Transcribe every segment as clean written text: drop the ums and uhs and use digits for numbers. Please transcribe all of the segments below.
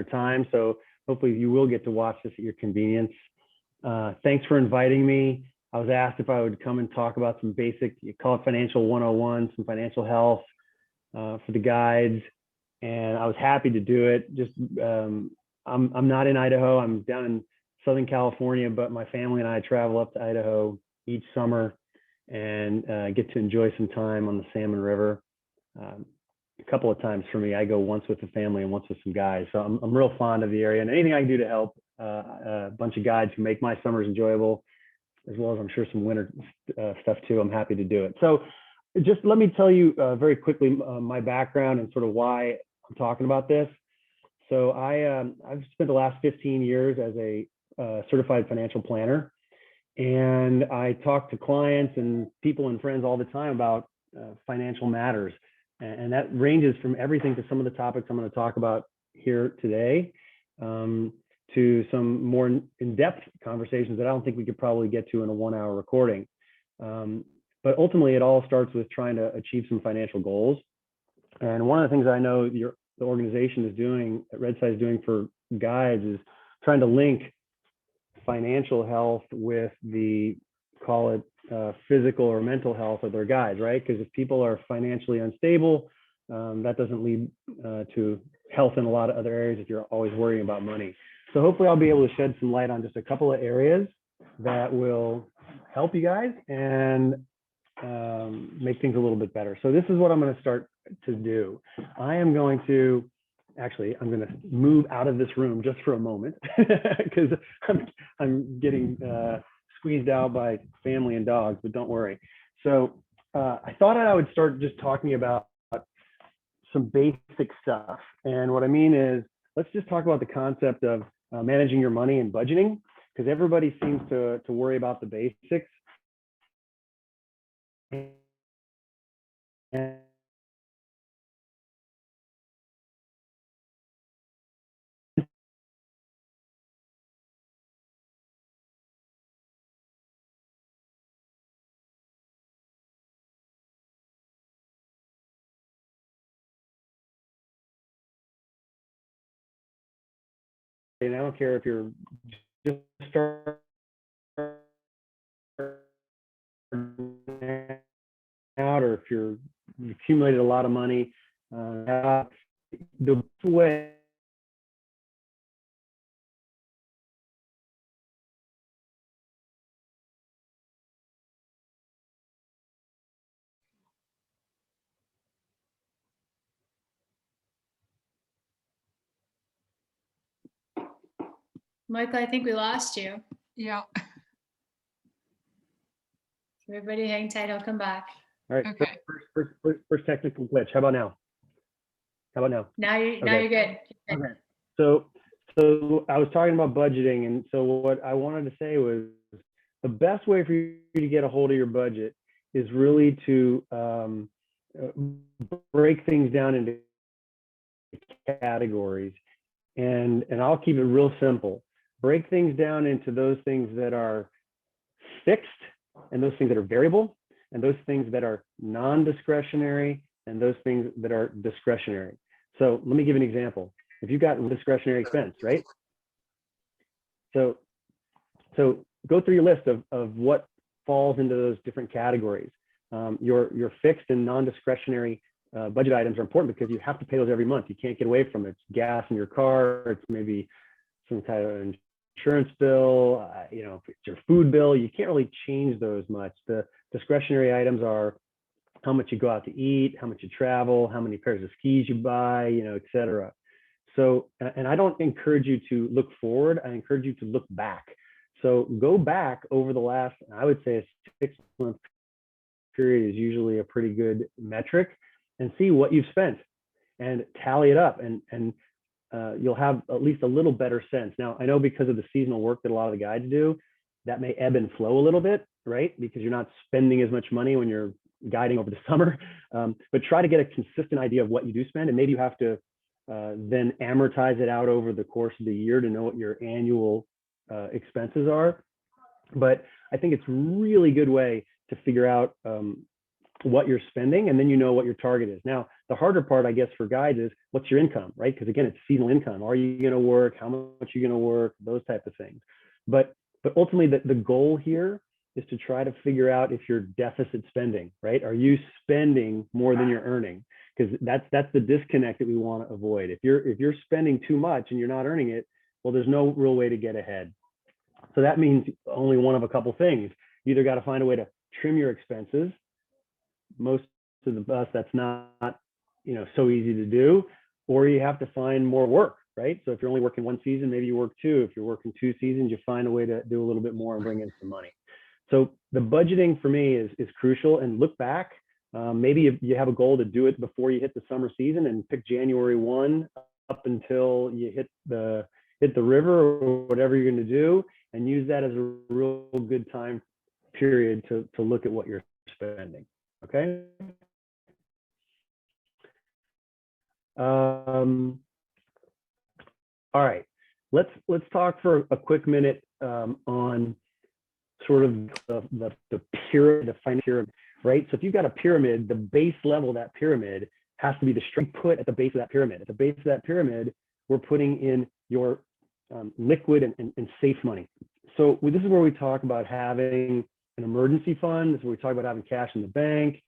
time. So hopefully you will get to watch this at your convenience. Thanks for inviting me. I was asked if I would come and talk about some basic, you call it financial 101, some financial health for the guides. And I was happy to do it. Just, I'm not in Idaho. I'm down in Southern California, but my family and I travel up to Idaho each summer and get to enjoy some time on the Salmon River. A couple of times for me, I go once with the family and once with some guys. So I'm real fond of the area, and anything I can do to help a bunch of guides who make my summers enjoyable, as well as I'm sure some winter stuff too, I'm happy to do it. So just let me tell you very quickly my background and sort of why I'm talking about this. So I've spent the last 15 years as a certified financial planner, and I talk to clients and people and friends all the time about financial matters. And that ranges from everything to some of the topics I'm going to talk about here today, to some more in-depth conversations that I don't think we could probably get to in a 1-hour recording. But ultimately, it all starts with trying to achieve some financial goals. And one of the things I know the organization is doing, RedSci is doing for guides, is trying to link financial health with the, call it, physical or mental health of their guides, right? Because if people are financially unstable, that doesn't lead to health in a lot of other areas if you're always worrying about money. So hopefully I'll be able to shed some light on just a couple of areas that will help you guys and make things a little bit better. So this is what I'm going to start to do. I'm going to move out of this room just for a moment because I'm getting squeezed out by family and dogs, but don't worry. So I thought I would start just talking about some basic stuff. And what I mean is, let's just talk about the concept of managing your money and budgeting, because everybody seems to worry about the basics. And I don't care if you're just starting out or if you've accumulated a lot of money. The way Michael, I think we lost you. Yeah. Everybody hang tight, I'll come back. All right. Okay. First technical glitch. How about now? Now you're good. Okay. So I was talking about budgeting, and so what I wanted to say was the best way for you to get a hold of your budget is really to break things down into categories, and I'll keep it real simple. Break things down into those things that are fixed and those things that are variable, and those things that are non-discretionary and those things that are discretionary. So let me give you an example. If you've got discretionary expense, right? So go through your list of what falls into those different categories. Your fixed and non-discretionary budget items are important because you have to pay those every month. You can't get away from it. It's gas in your car. It's maybe some kind of insurance bill. If it's your food bill, you can't really change those much. The discretionary items are how much you go out to eat, how much you travel, how many pairs of skis you buy, et cetera. So, and I don't encourage you to look forward. I encourage you to look back. So go back over the last, I would say a 6-month period is usually a pretty good metric, and see what you've spent and tally it up, and you'll have at least a little better sense. Now, I know because of the seasonal work that a lot of the guides do, that may ebb and flow a little bit, right? Because you're not spending as much money when you're guiding over the summer, but try to get a consistent idea of what you do spend, and maybe you have to then amortize it out over the course of the year to know what your annual expenses are. But I think it's a really good way to figure out what you're spending, and then you know what your target is. Now, The harder part, I guess, for guys is what's your income, right? Because again, it's seasonal income. Are you going to work? How much are you going to work? Those type of things. But ultimately, the goal here is to try to figure out if you're deficit spending, right? Are you spending more than you're earning? Because that's the disconnect that we want to avoid. If you're spending too much and you're not earning it, well, there's no real way to get ahead. So that means only one of a couple things. You either got to find a way to trim your expenses. Most of us, that's not so easy to do, or you have to find more work, right? So if you're only working one season, maybe you work two. If you're working two seasons, you find a way to do a little bit more and bring in some money. So the budgeting for me is crucial. And look back. Maybe you have a goal to do it before you hit the summer season, and pick January 1 up until you hit the river or whatever you're going to do, and use that as a real good time period to look at what you're spending. Okay. All right. Let's talk for a quick minute on sort of the pyramid, the financial pyramid, right? So if you've got a pyramid, the base level of that pyramid has to be the straight put at the base of that pyramid. At the base of that pyramid, we're putting in your liquid and safe money. So this is where we talk about having an emergency fund. This is where we talk about having cash in the bank,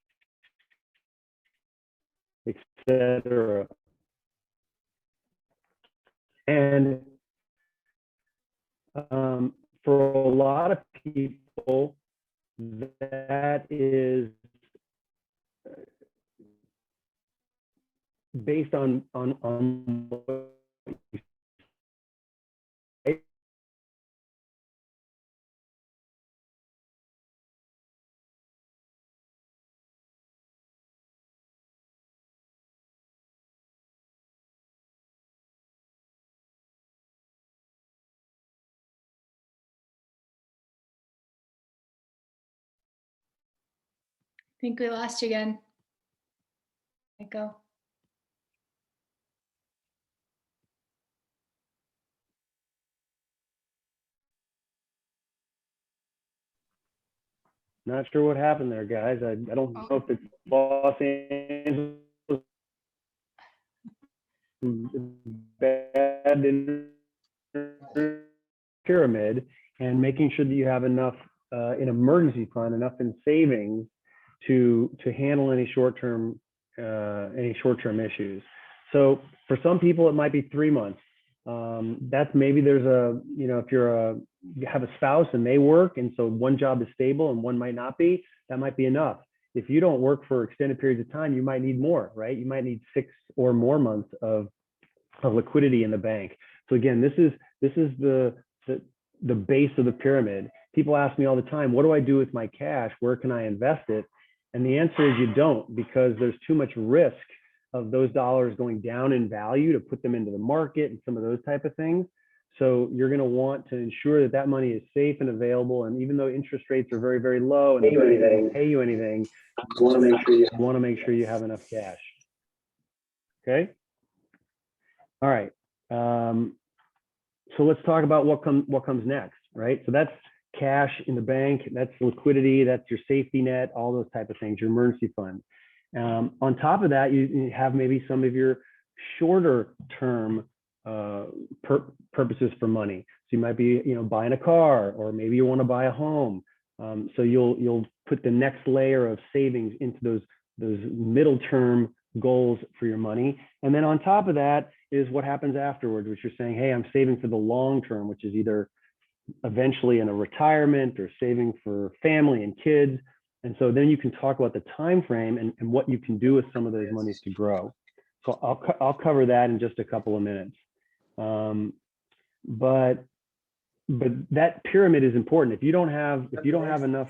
etc. And for a lot of people, that is based on I think we lost you again. Go. Not sure what happened there, guys. I don't know if it's Los Angeles bad pyramid, and making sure that you have enough in emergency fund, enough in savings to handle any short-term issues. So for some people, it might be 3 months. That's maybe there's if you have a spouse and they work, and so one job is stable and one might not be, that might be enough. If you don't work for extended periods of time, you might need more, right? You might need 6 or more months of liquidity in the bank. So again, this is the base of the pyramid. People ask me all the time, what do I do with my cash? Where can I invest it? And the answer is you don't, because there's too much risk of those dollars going down in value to put them into the market and some of those type of things. So you're going to want to ensure that money is safe and available. And even though interest rates are very, very low and they don't pay you anything, you want to make sure you have enough cash. Okay. All right. So let's talk about what comes next, right? So that's cash in the bank, that's liquidity, that's your safety net, all those type of things, your emergency fund. On top of that, you have maybe some of your shorter term purposes for money. So you might be, buying a car, or maybe you want to buy a home. So you'll put the next layer of savings into those middle term goals for your money. And then on top of that is what happens afterwards, which you're saying, hey, I'm saving for the long term, which is either eventually in a retirement or saving for family and kids. And so then you can talk about the time frame and what you can do with some of those monies to grow. So I'll cover that in just a couple of minutes. But that pyramid is important. If you don't have enough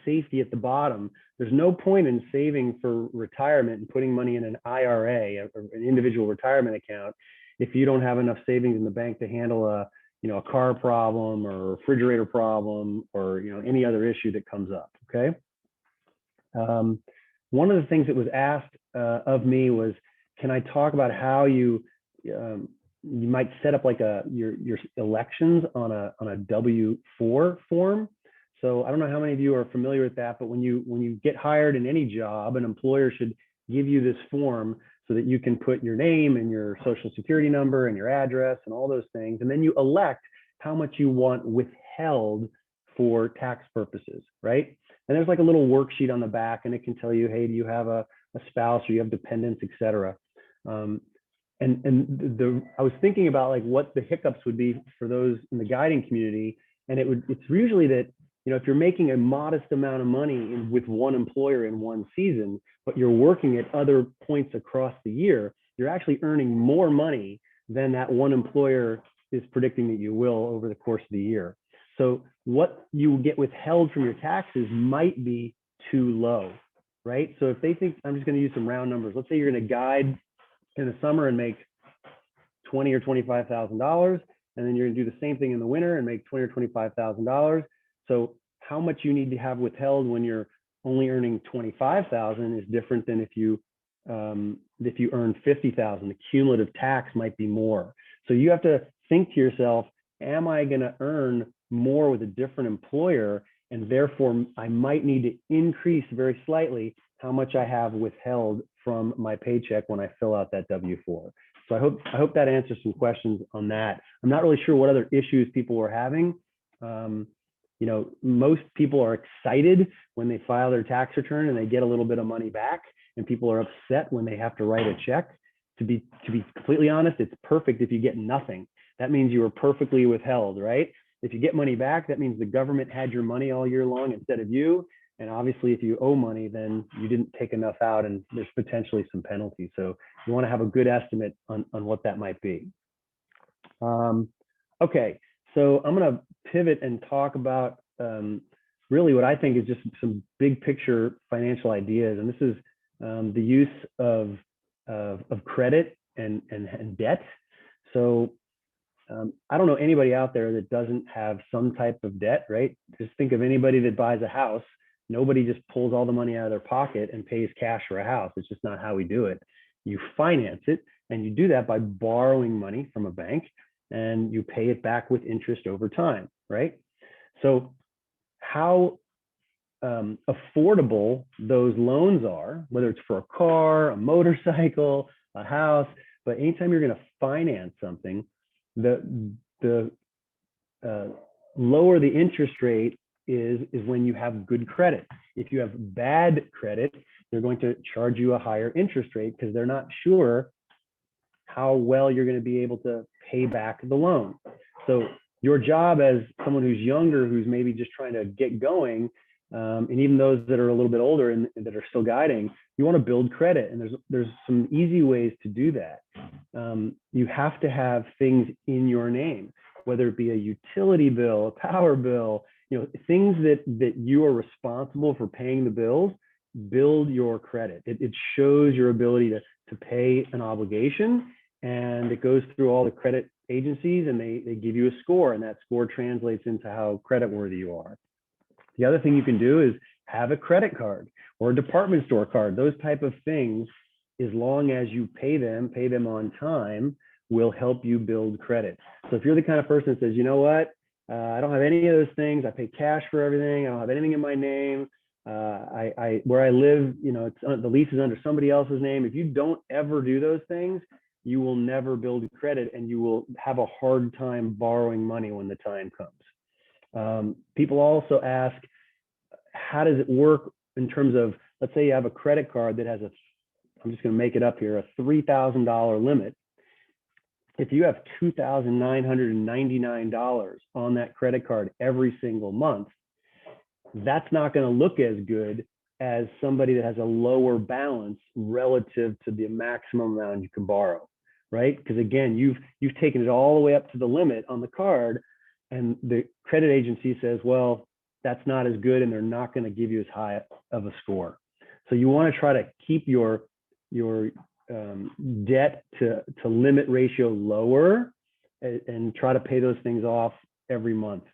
safety at the bottom, there's no point in saving for retirement and putting money in an IRA, or an individual retirement account, if you don't have enough savings in the bank to handle a car problem or a refrigerator problem, or any other issue that comes up. Okay. One of the things that was asked of me was, can I talk about how you might set up like your elections on a W-4 form? So I don't know how many of you are familiar with that, but when you get hired in any job, an employer should give you this form so that you can put your name and your social security number and your address and all those things. And then you elect how much you want withheld for tax purposes, right? And there's like a little worksheet on the back, and it can tell you, hey, do you have a spouse or you have dependents, et cetera. I was thinking about like what the hiccups would be for those in the guiding community. And it's usually that, if you're making a modest amount of money with one employer in one season, but you're working at other points across the year, you're actually earning more money than that one employer is predicting that you will over the course of the year. So what you get withheld from your taxes might be too low, right? So if they think, I'm just going to use some round numbers. Let's say you're going to guide in the summer and make $20,000 or $25,000, and then you're going to do the same thing in the winter and make $20,000 or $25,000. So how much you need to have withheld when you're only earning $25,000 is different than if you earn $50,000. The cumulative tax might be more. So you have to think to yourself, am I going to earn more with a different employer? And therefore, I might need to increase very slightly how much I have withheld from my paycheck when I fill out that W-4. So I hope that answers some questions on that. I'm not really sure what other issues people were having. Most people are excited when they file their tax return and they get a little bit of money back, and people are upset when they have to write a check. To be completely honest, it's perfect if you get nothing. That means you were perfectly withheld, right? If you get money back, that means the government had your money all year long instead of you. And obviously, if you owe money, then you didn't take enough out, and there's potentially some penalties. So you want to have a good estimate on what that might be. Okay, so I'm going to pivot and talk about really what I think is just some big picture financial ideas. And this is the use of credit and debt. So I don't know anybody out there that doesn't have some type of debt, right? Just think of anybody that buys a house. Nobody just pulls all the money out of their pocket and pays cash for a house. It's just not how we do it. You finance it, and you do that by borrowing money from a bank, and you pay it back with interest over time, right? So how affordable those loans are, whether it's for a car, a motorcycle, a house, but anytime you're going to finance something, the lower the interest rate is when you have good credit. If you have bad credit, they're going to charge you a higher interest rate because they're not sure how well you're going to be able to pay back the loan. So your job as someone who's younger, who's maybe just trying to get going, and even those that are a little bit older and that are still guiding, you want to build credit. And there's some easy ways to do that. You have to have things in your name, whether it be a utility bill, a power bill, things that you are responsible for paying the bills. Build your credit. It shows your ability to pay an obligation, and it goes through all the credit agencies, and they give you a score, and that score translates into how creditworthy you are. The other thing you can do is have a credit card or a department store card. Those type of things, as long as you pay them on time, will help you build credit. So if you're the kind of person that says, you know what, I don't have any of those things. I pay cash for everything. I don't have anything in my name. Where I live, the lease is under somebody else's name. If you don't ever do those things, you will never build credit, and you will have a hard time borrowing money when the time comes. People also ask, how does it work in terms of, let's say you have a credit card that has I'm just going to make it up here, a $3,000 limit. If you have $2,999 on that credit card every single month, that's not going to look as good as somebody that has a lower balance relative to the maximum amount you can borrow, right? Because again, you've taken it all the way up to the limit on the card, and the credit agency says, well, that's not as good, and they're not going to give you as high of a score. So you want to try to keep your debt to limit ratio lower, and try to pay those things off every month.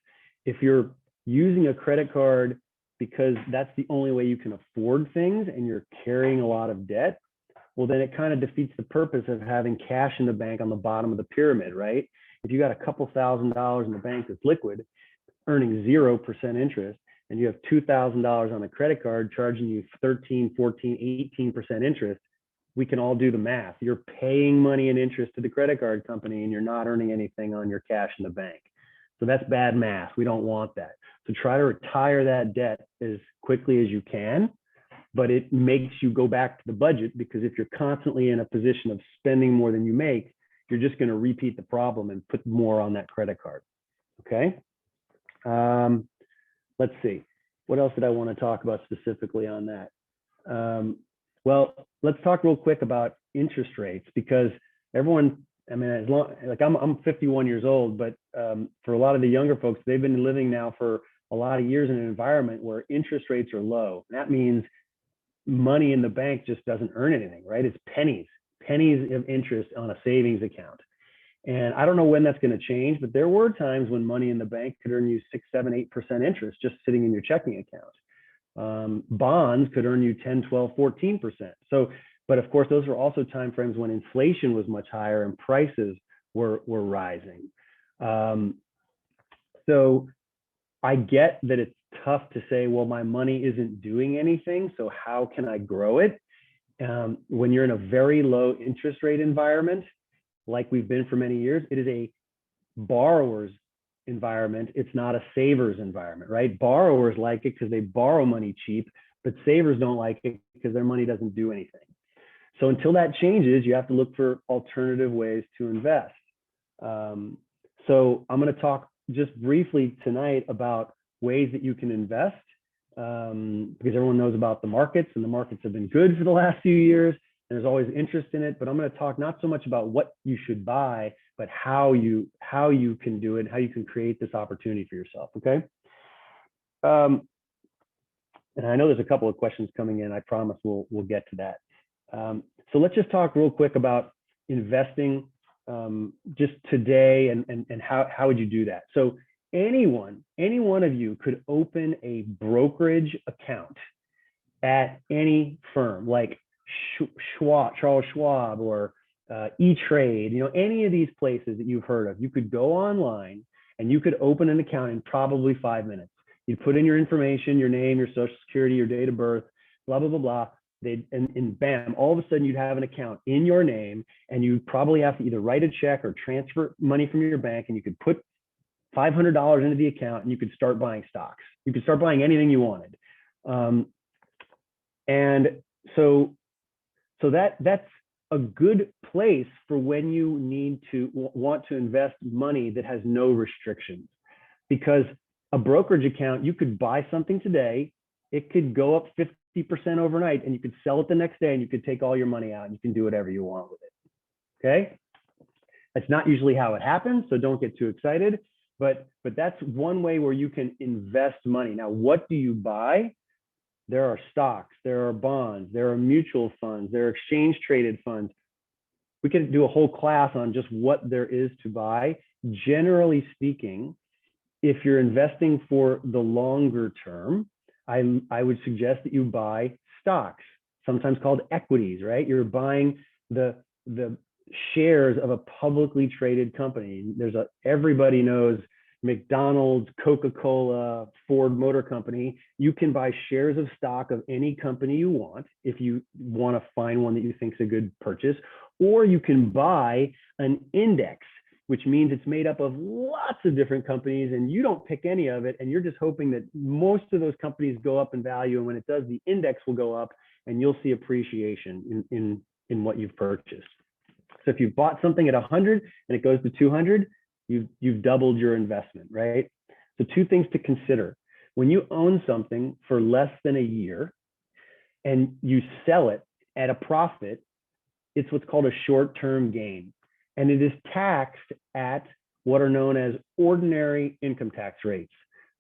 If you're using a credit card because that's the only way you can afford things, and you're carrying a lot of debt, well, then it kind of defeats the purpose of having cash in the bank on the bottom of the pyramid, right? If you got a couple $1,000s in the bank that's liquid, earning 0% interest, and you have $2,000 on a credit card charging you 13, 14, 18% interest, we can all do the math. You're paying money and interest to the credit card company and you're not earning anything on your cash in the bank. So that's bad math. We don't want that. So try to retire that debt as quickly as you can, but it makes you go back to the budget, because if you're constantly in a position of spending more than you make, you're just going to repeat the problem and put more on that credit card. Okay. Let's see. What else did I want to talk about specifically on that? Well, let's talk real quick about interest rates, because everyone, I mean, as long, like I'm 51 years old, but for a lot of the younger folks, they've been living now for a lot of years in an environment where interest rates are low. That means money in the bank just doesn't earn anything, right? It's pennies of interest on a savings account. And I don't know when that's going to change, but there were times when money in the bank could earn you 6, 7, 8% interest just sitting in your checking account. Bonds could earn you 10, 12, 14%. So, but of course, those were also timeframes when inflation was much higher and prices were rising. So I get that it's tough to say, well, my money isn't doing anything, so how can I grow it? When you're in a very low interest rate environment, like we've been for many years, it is a borrower's environment. It's not a saver's environment, right? Borrowers like it because they borrow money cheap, but savers don't like it because their money doesn't do anything. So until that changes, you have to look for alternative ways to invest. So I'm going to talk just briefly tonight about ways that you can invest, because everyone knows about the markets, and the markets have been good for the last few years. There's always interest in it, but I'm going to talk not so much about what you should buy, but how you can do it, how you can create this opportunity for yourself. Okay. And I know there's a couple of questions coming in. I promise we'll get to that. So let's just talk real quick about investing just today, and how would you do that? So any one of you could open a brokerage account at any firm, like Charles Schwab or E-Trade, any of these places that you've heard of. You could go online and you could open an account in probably 5 minutes. You put in your information, your name, your social security, your date of birth, blah, blah, blah, blah. And bam, all of a sudden you'd have an account in your name, and you probably have to either write a check or transfer money from your bank, and you could put $500 into the account and you could start buying stocks. You could start buying anything you wanted. And so that's a good place for when you want to invest money that has no restrictions, because a brokerage account, you could buy something today, it could go up 50% overnight, and you could sell it the next day, and you could take all your money out and you can do whatever you want with it. Okay. That's not usually how it happens, so don't get too excited, but that's one way where you can invest money. Now, what do you buy? There are stocks, there are bonds, there are mutual funds, there are exchange traded funds. We could do a whole class on just what there is to buy. Generally speaking, if you're investing for the longer term, I would suggest that you buy stocks, sometimes called equities, right? You're buying the shares of a publicly traded company. Everybody knows McDonald's, Coca-Cola, Ford Motor Company. You can buy shares of stock of any company you want if you want to find one that you think is a good purchase, or you can buy an index, which means it's made up of lots of different companies and you don't pick any of it, and you're just hoping that most of those companies go up in value, and when it does, the index will go up and you'll see appreciation in what you've purchased. So if you've bought something at 100 and it goes to 200, you've doubled your investment, right? So two things to consider. When you own something for less than a year and you sell it at a profit, it's what's called a short-term gain. And it is taxed at what are known as ordinary income tax rates.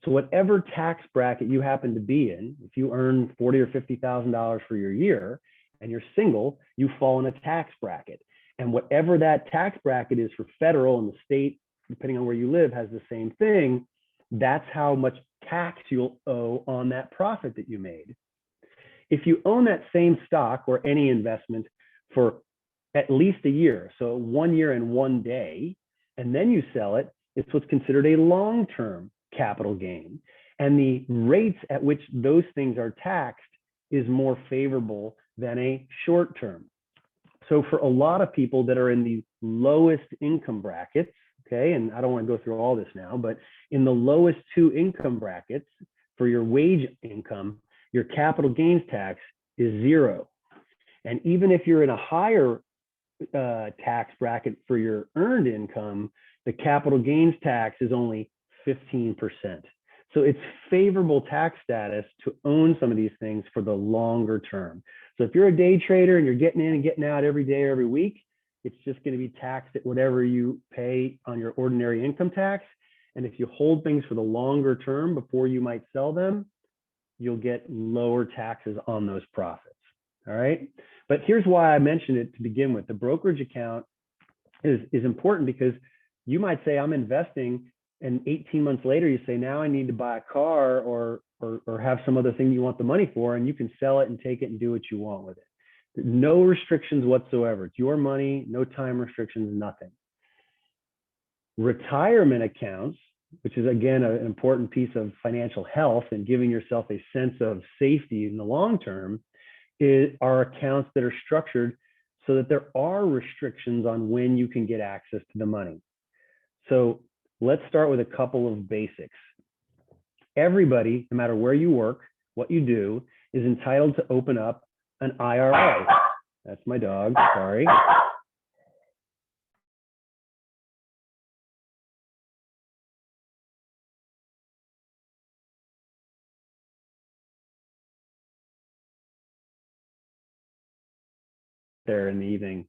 So whatever tax bracket you happen to be in, if you earn $40,000 or $50,000 for your year and you're single, you fall in a tax bracket. And whatever that tax bracket is for federal, and the state, depending on where you live, has the same thing, that's how much tax you'll owe on that profit that you made. If you own that same stock or any investment for at least a year, so 1 year and 1 day, and then you sell it, it's what's considered a long-term capital gain. And the rates at which those things are taxed is more favorable than a short-term. So for a lot of people that are in the lowest income brackets, okay, and I don't want to go through all this now, but in the lowest two income brackets for your wage income, your capital gains tax is 0. And even if you're in a higher tax bracket for your earned income, the capital gains tax is only 15%. So it's favorable tax status to own some of these things for the longer term. So if you're a day trader and you're getting in and getting out every day or every week, it's just going to be taxed at whatever you pay on your ordinary income tax. And if you hold things for the longer term before you might sell them, you'll get lower taxes on those profits. All right. But here's why I mentioned it to begin with. The brokerage account is important because you might say, I'm investing, and 18 months later, you say, now I need to buy a car or have some other thing you want the money for, and you can sell it and take it and do what you want with it. No restrictions whatsoever. It's your money, no time restrictions, nothing. Retirement accounts, which is again an important piece of financial health and giving yourself a sense of safety in the long term, are accounts that are structured so that there are restrictions on when you can get access to the money. So let's start with a couple of basics. Everybody, no matter where you work, what you do, is entitled to open up an IRA. That's my dog, sorry. There in the evening.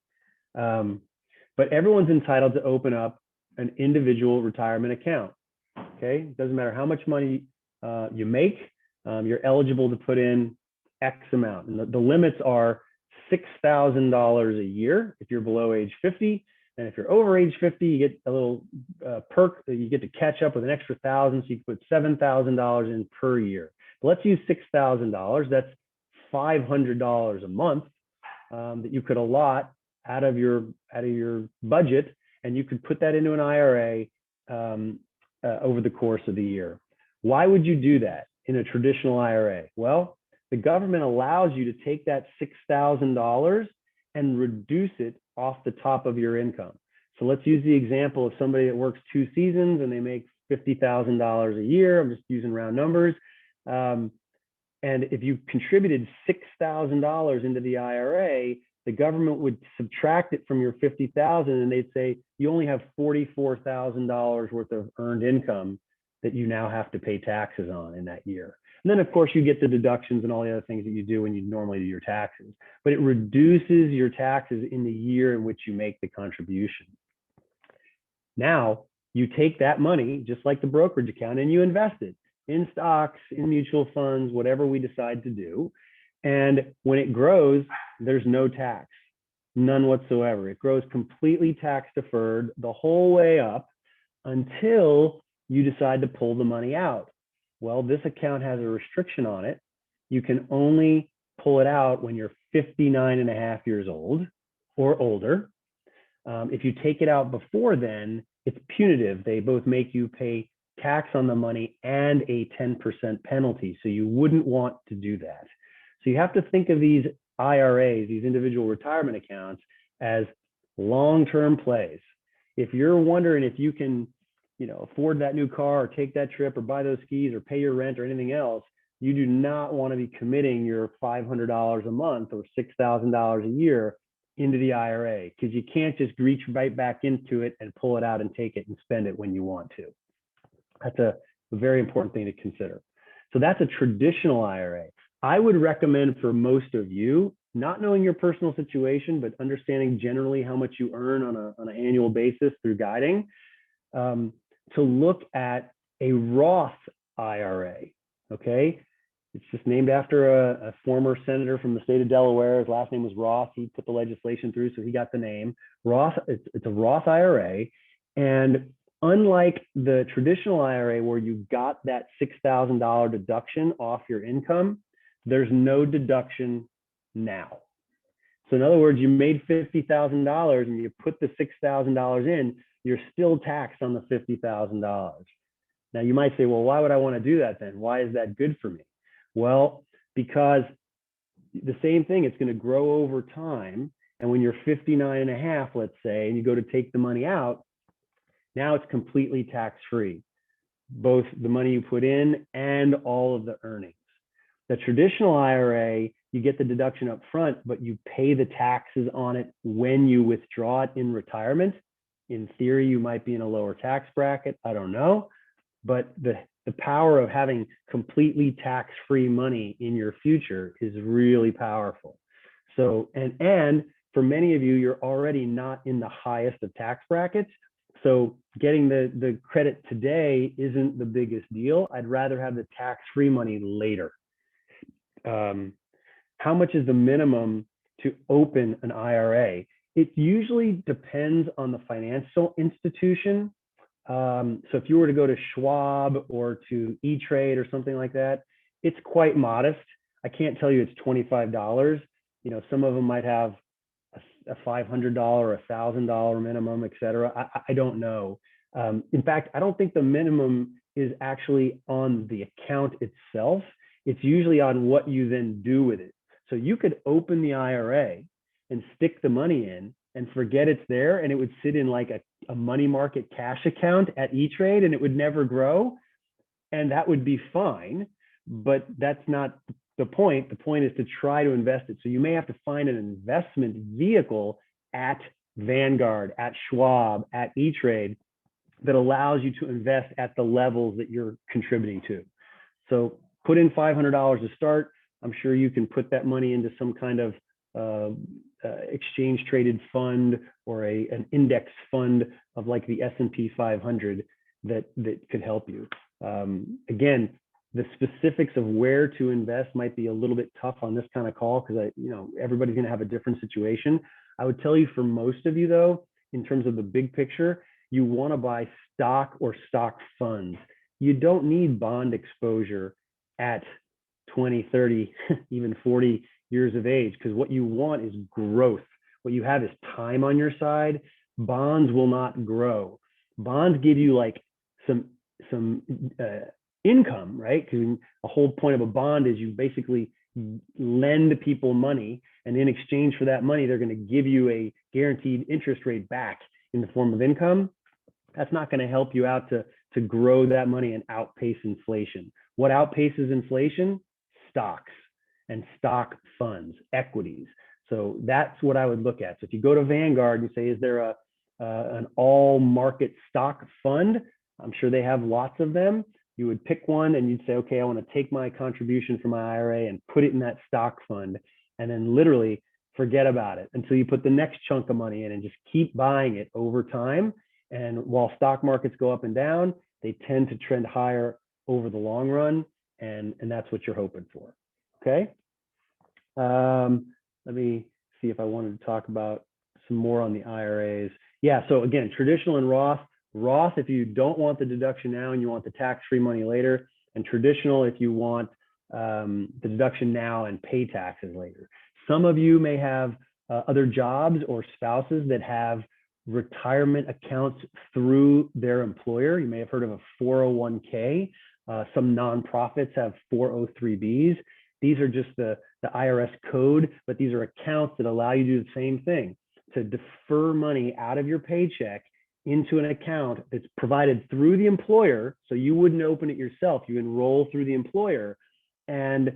But everyone's entitled to open up an individual retirement account. Okay, it doesn't matter how much money you make, you're eligible to put in X amount. And the limits are $6,000 a year if you're below age 50. And if you're over age 50, you get a little perk that you get to catch up with an extra $1,000. So you can put $7,000 in per year. But let's use $6,000. That's $500 a month that you could allot out of your budget, and you could put that into an IRA over the course of the year. Why would you do that in a traditional IRA? Well, the government allows you to take that $6,000 and reduce it off the top of your income. So let's use the example of somebody that works 2 seasons and they make $50,000 a year. I'm just using round numbers. And if you contributed $6,000 into the IRA, the government would subtract it from your $50,000 and they'd say, you only have $44,000 worth of earned income that you now have to pay taxes on in that year. And then of course you get the deductions and all the other things that you do when you normally do your taxes, but it reduces your taxes in the year in which you make the contribution. Now you take that money, just like the brokerage account, and you invest it in stocks, in mutual funds, whatever we decide to do. And when it grows, there's no tax, none whatsoever. It grows completely tax deferred the whole way up until you decide to pull the money out. Well, this account has a restriction on it. You can only pull it out when you're 59.5 years old or older. If you take it out before then, it's punitive. They both make you pay tax on the money and a 10% penalty. So you wouldn't want to do that. So you have to think of these IRAs, these individual retirement accounts, as long-term plays. If you're wondering if you can, afford that new car or take that trip or buy those skis or pay your rent or anything else, you do not want to be committing your $500 a month or $6,000 a year into the IRA, because you can't just reach right back into it and pull it out and take it and spend it when you want to. That's a very important thing to consider. So that's a traditional IRA. I would recommend for most of you, not knowing your personal situation, but understanding generally how much you earn on an annual basis through guiding, to look at a Roth IRA, okay? It's just named after a former senator from the state of Delaware. His last name was Roth. He put the legislation through, so he got the name. Roth, it's a Roth IRA. And unlike the traditional IRA where you got that $6,000 deduction off your income, there's no deduction now. So in other words, you made $50,000 and you put the $6,000 in, you're still taxed on the $50,000. Now you might say, well, why would I want to do that then? Why is that good for me? Well, because the same thing, it's going to grow over time. And when you're 59 and a half, let's say, and you go to take the money out, now it's completely tax-free, both the money you put in and all of the earnings. The traditional IRA, you get the deduction up front, but you pay the taxes on it when you withdraw it in retirement. In theory, you might be in a lower tax bracket. I don't know. But the power of having completely tax-free money in your future is really powerful. So, and for many of you, you're already not in the highest of tax brackets. So getting the credit today isn't the biggest deal. I'd rather have the tax-free money later. How much is the minimum to open an IRA? It usually depends on the financial institution. So if you were to go to Schwab or to E-Trade or something like that, it's quite modest. I can't tell you it's $25. You know, some of them might have a $500 or $1,000 minimum, et cetera. I don't know. In fact, I don't think the minimum is actually on the account itself. It's usually on what you then do with it. So you could open the IRA and stick the money in and forget it's there, and it would sit in like a money market cash account at E-Trade, and it would never grow. And that would be fine, but that's not the point. The point is to try to invest it. So you may have to find an investment vehicle at Vanguard, at Schwab, at E-Trade that allows you to invest at the levels that you're contributing to. So put in $500 to start. I'm sure you can put that money into some kind of exchange traded fund or an index fund of like the S&P 500 that could help you. Again, the specifics of where to invest might be a little bit tough on this kind of call because everybody's going to have a different situation. I would tell you for most of you though, in terms of the big picture, you want to buy stock or stock funds. You don't need bond exposure at 20, 30, even 40 years of age, because what you want is growth. What you have is time on your side. Bonds will not grow. Bonds give you like some income, right? Because the whole point of a bond is you basically lend people money, and in exchange for that money, they're going to give you a guaranteed interest rate back in the form of income. That's not going to help you out to grow that money and outpace inflation. What outpaces inflation? Stocks and stock funds, equities. So that's what I would look at. So if you go to Vanguard and say, is there an all market stock fund? I'm sure they have lots of them. You would pick one and you'd say, okay, I want to take my contribution from my IRA and put it in that stock fund, and then literally forget about it until you put the next chunk of money in and just keep buying it over time. And while stock markets go up and down, they tend to trend higher over the long run. And that's what you're hoping for. Okay. Let me see if I wanted to talk about some more on the IRAs. Yeah. So again, traditional and Roth. Roth, if you don't want the deduction now and you want the tax-free money later, and traditional if you want the deduction now and pay taxes later. Some of you may have other jobs or spouses that have retirement accounts through their employer. You may have heard of a 401k. Some nonprofits have 403bs. These are just the IRS code, but these are accounts that allow you to do the same thing, to defer money out of your paycheck into an account that's provided through the employer. So you wouldn't open it yourself, you enroll through the employer. And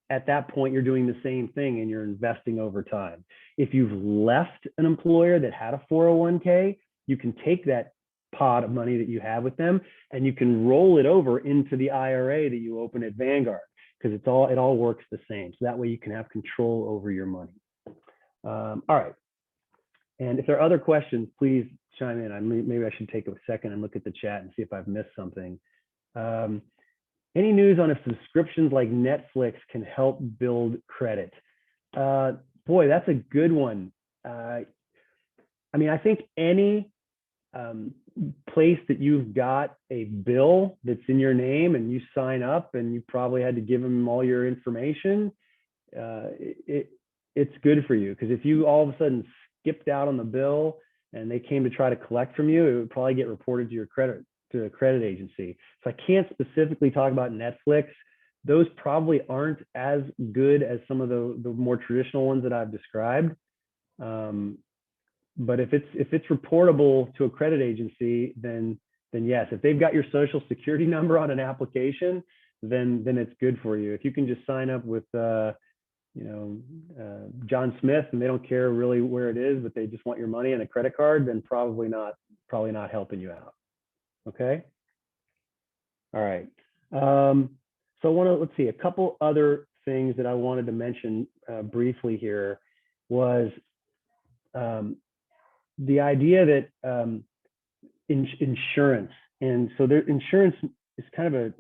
at that point, you're doing the same thing and you're investing over time. If you've left an employer that had a 401k, you can take that pot of money that you have with them and you can roll it over into the IRA that you open at Vanguard, because it all works the same. So that way you can have control over your money. All right. And if there are other questions, please chime in. Maybe I should take a second and look at the chat and see if I've missed something. Any news on if subscriptions like Netflix can help build credit? Boy, that's a good one. I mean, I think any place that you've got a bill that's in your name and you sign up and you probably had to give them all your information, it's good for you. Because if you all of a sudden skipped out on the bill and they came to try to collect from you, it would probably get reported to your credit agency. So I can't specifically talk about Netflix. Those probably aren't as good as some of the more traditional ones that I've described. But if it's reportable to a credit agency, then yes. If they've got your social security number on an application, then it's good for you. If you can just sign up with John Smith and they don't care really where it is, but they just want your money and a credit card, then probably not helping you out. Okay. All right. So let's see, a couple other things that I wanted to mention briefly here was the idea that insurance, and so insurance is kind of a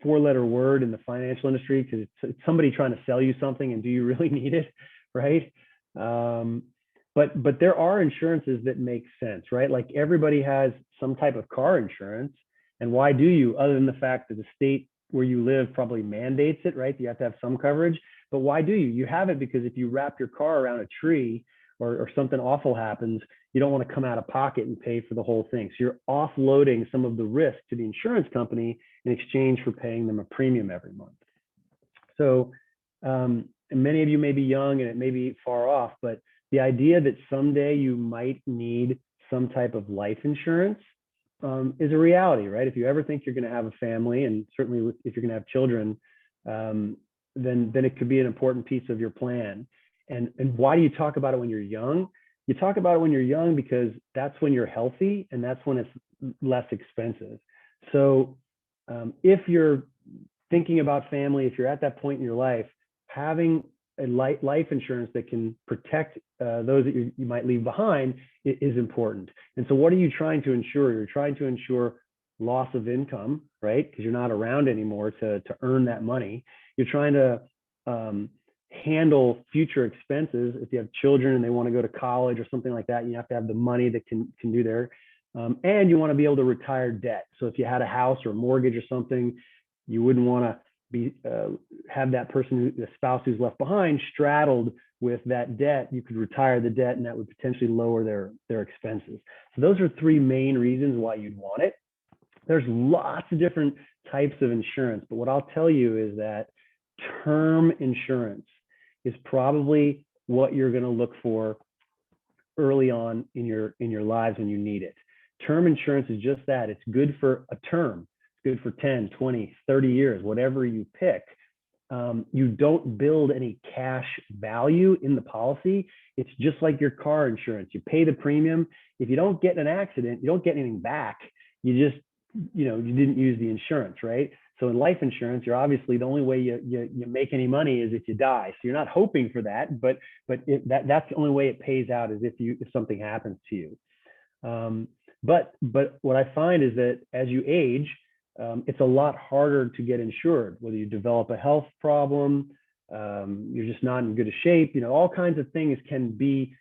four-letter word in the financial industry because it's somebody trying to sell you something, and do you really need it, right? But there are insurances that make sense, right? Like everybody has some type of car insurance, and why do you? Other than the fact that the state where you live probably mandates it, right? You have to have some coverage, but why do you? You have it because if you wrap your car around a tree or something awful happens, you don't want to come out of pocket and pay for the whole thing. So you're offloading some of the risk to the insurance company in exchange for paying them a premium every month. So and many of you may be young and it may be far off, but the idea that someday you might need some type of life insurance is a reality, right? If you ever think you're going to have a family, and certainly if you're going to have children, then it could be an important piece of your plan. And why do you talk about it when you're young? You talk about it when you're young because that's when you're healthy and that's when it's less expensive. So if you're thinking about family, if you're at that point in your life, having a life insurance that can protect those that you might leave behind is important. And so what are you trying to ensure? You're trying to ensure loss of income, right? Because you're not around anymore to earn that money. You're trying to handle future expenses. If you have children and they want to go to college or something like that, you have to have the money that can do there. And you want to be able to retire debt. So if you had a house or a mortgage or something, you wouldn't want to have that person, the spouse who's left behind, straddled with that debt. You could retire the debt and that would potentially lower their expenses. So those are three main reasons why you'd want it. There's lots of different types of insurance, but what I'll tell you is that term insurance is probably what you're going to look for early on in your lives when you need it. Term insurance is just that. It's good for a term. It's good for 10, 20, 30 years, whatever you pick. You don't build any cash value in the policy. It's just like your car insurance. You pay the premium. If you don't get in an accident, you don't get anything back. You just, you didn't use the insurance, right? So in life insurance, you're obviously, the only way you make any money is if you die. So you're not hoping for that, but that's the only way it pays out, is if something happens to you. But what I find is that as you age, it's a lot harder to get insured, whether you develop a health problem, you're just not in good shape, all kinds of things can be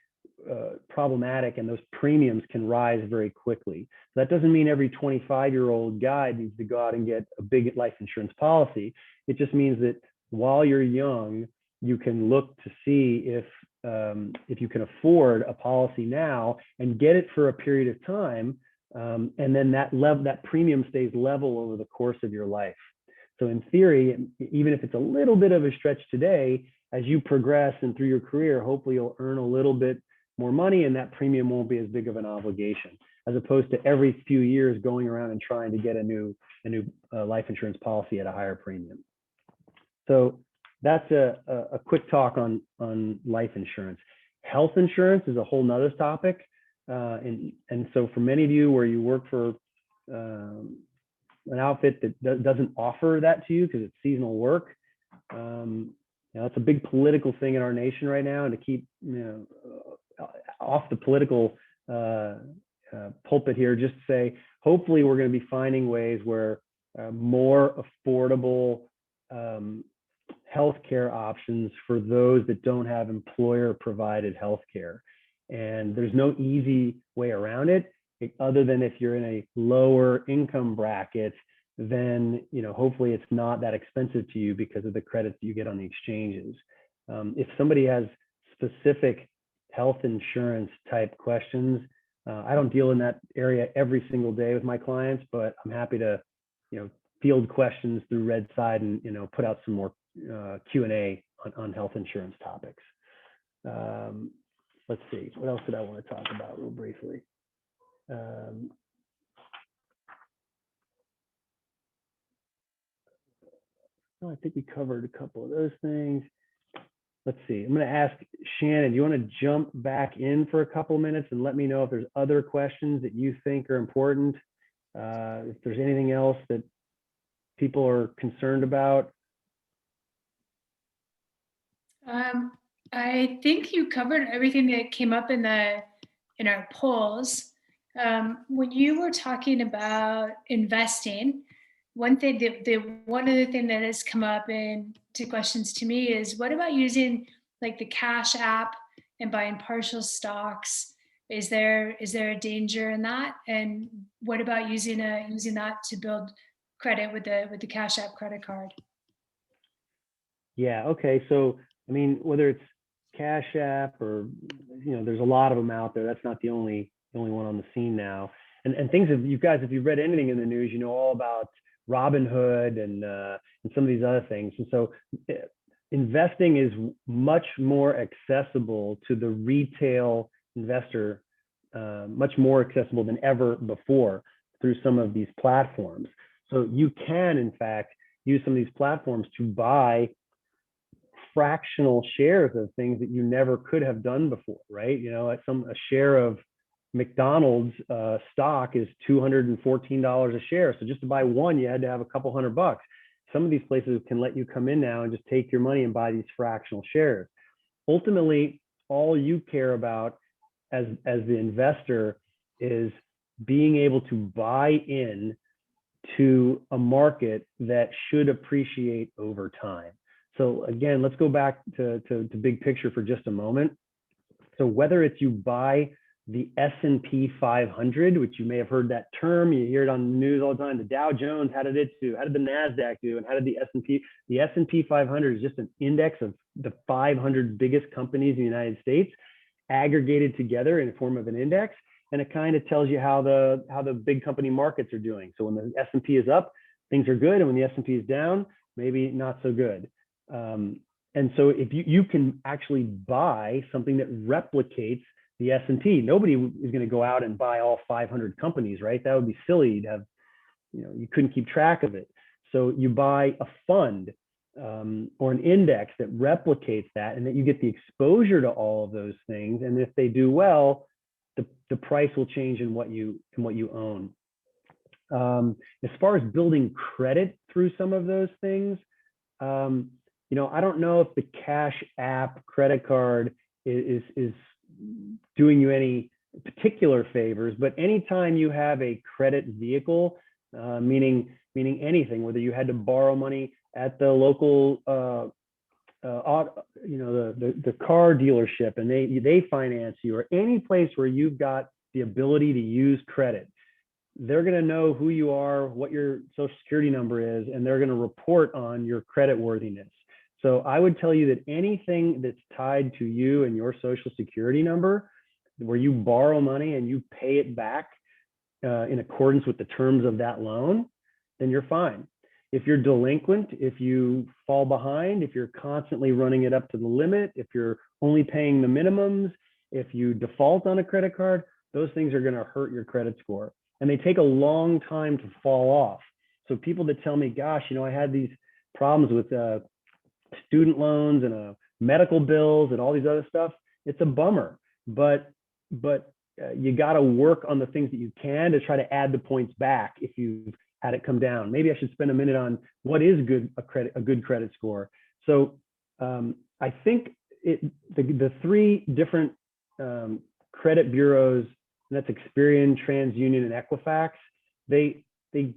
problematic, and those premiums can rise very quickly. So that doesn't mean every 25-year-old guy needs to go out and get a big life insurance policy. It just means that while you're young, you can look to see if you can afford a policy now and get it for a period of time, and then that premium stays level over the course of your life. So in theory, even if it's a little bit of a stretch today, as you progress and through your career, hopefully you'll earn a little bit more money, and that premium won't be as big of an obligation, as opposed to every few years going around and trying to get a new life insurance policy at a higher premium. So that's a quick talk on life insurance. Health insurance is a whole nother topic. And so for many of you where you work for an outfit that doesn't offer that to you because it's seasonal work, it's a big political thing in our nation right now, and to keep off the political pulpit here, just to say, hopefully we're going to be finding ways where more affordable healthcare options for those that don't have employer-provided healthcare. And there's no easy way around it, other than if you're in a lower income bracket, then hopefully it's not that expensive to you because of the credits you get on the exchanges. If somebody has specific health insurance type questions, I don't deal in that area every single day with my clients, but I'm happy to field questions through Redside and put out some more Q&A on health insurance topics. let's see, what else did I want to talk about real briefly? I think we covered a couple of those things. Let's see. I'm going to ask Shannon, do you want to jump back in for a couple of minutes and let me know if there's other questions that you think are important? If there's anything else that people are concerned about? I think you covered everything that came up in our polls. When you were talking about investing, one thing one other thing that has come up in two questions to me is, what about using like the Cash app and buying partial stocks? Is there a danger in that? And what about using that to build credit with the Cash app credit card? Yeah. Okay. So, I mean, whether it's Cash App or, there's a lot of them out there. That's not the only one on the scene now. And things that you guys, if you've read anything in the news, you know all about Robinhood and some of these other things. And so investing is much more accessible to the retail investor, much more accessible than ever before through some of these platforms. So you can, in fact, use some of these platforms to buy fractional shares of things that you never could have done before, right? A share of McDonald's stock is $214 a share. So just to buy one, you had to have a couple $100. Some of these places can let you come in now and just take your money and buy these fractional shares. Ultimately, all you care about as the investor is being able to buy in to a market that should appreciate over time. So again, let's go back to big picture for just a moment. So whether it's you buy the S&P 500, which you may have heard that term, you hear it on the news all the time, the Dow Jones, how did it do? How did the NASDAQ do? And how did the S&P? The S&P 500 is just an index of the 500 biggest companies in the United States aggregated together in the form of an index. And it kind of tells you how the big company markets are doing. So when the S&P is up, things are good. And when the S&P is down, maybe not so good. And so if you can actually buy something that replicates the S&P, nobody is going to go out and buy all 500 companies, right? That would be silly. You'd have, you couldn't keep track of it. So you buy a fund or an index that replicates that, and that you get the exposure to all of those things. And if they do well, the price will change in what you own. As far as building credit through some of those things, I don't know if the Cash App credit card is doing you any particular favors, but anytime you have a credit vehicle, meaning anything, whether you had to borrow money at the local, the car dealership and they finance you, or any place where you've got the ability to use credit, they're going to know who you are, what your social security number is, and they're going to report on your credit worthiness. So I would tell you that anything that's tied to you and your social security number, where you borrow money and you pay it back in accordance with the terms of that loan, then you're fine. If you're delinquent, if you fall behind, if you're constantly running it up to the limit, if you're only paying the minimums, if you default on a credit card, those things are going to hurt your credit score. And they take a long time to fall off. So people that tell me, gosh, I had these problems with student loans and medical bills and all these other stuff, it's a bummer. But you got to work on the things that you can to try to add the points back if you've had it come down. Maybe I should spend a minute on what is a good credit score. So I think the three different credit bureaus, and that's Experian, TransUnion, and Equifax, they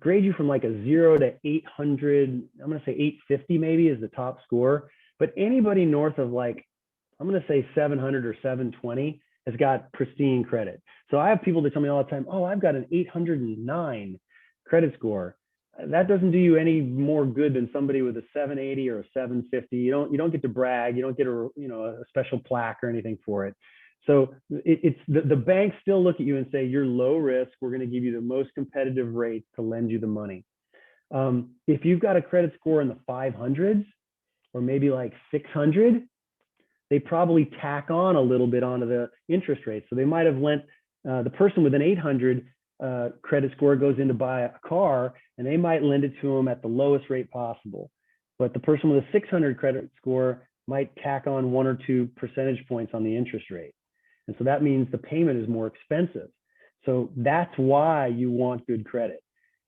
grade you from like a 0 to 800. I'm going to say 850 maybe is the top score. But anybody north of like, I'm going to say 700 or 720 has got pristine credit. So I have people that tell me all the time, oh, I've got an 809 credit score. That doesn't do you any more good than somebody with a 780 or a 750. You don't get to brag. You don't get a special plaque or anything for it. So it's the banks still look at you and say, you're low risk. We're going to give you the most competitive rate to lend you the money. If you've got a credit score in the 500s or maybe like 600, they probably tack on a little bit onto the interest rate. So they might have lent the person with an 800 credit score goes in to buy a car, and they might lend it to them at the lowest rate possible. But the person with a 600 credit score might tack on 1 or 2 percentage points on the interest rate. And so that means the payment is more expensive. So that's why you want good credit.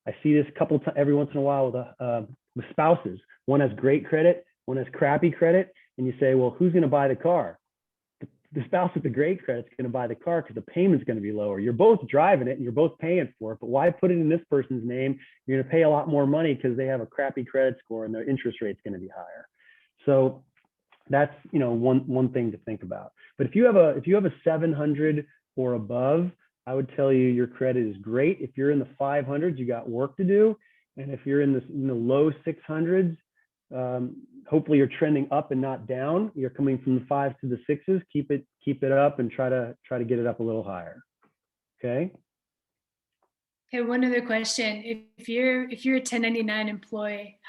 I see this every once in a while with spouses. One has great credit, one has crappy credit, and you say, well, who's going to buy the car? The spouse with the great credit is going to buy the car because the payment's going to be lower. You're both driving it and you're both paying for it, but why put it in this person's name? You're going to pay a lot more money because they have a crappy credit score and their interest rate's going to be higher. So that's, you know, one thing to think about. But if you have a 700 or above, I would tell you your credit is great. If you're in the 500s, you got work to do. And if you're in the low 600s, hopefully you're trending up and not down. You're coming from the 5s to the 6s. Keep it up and try to get it up a little higher. Okay. Okay, one other question. If you're a 1099 employee,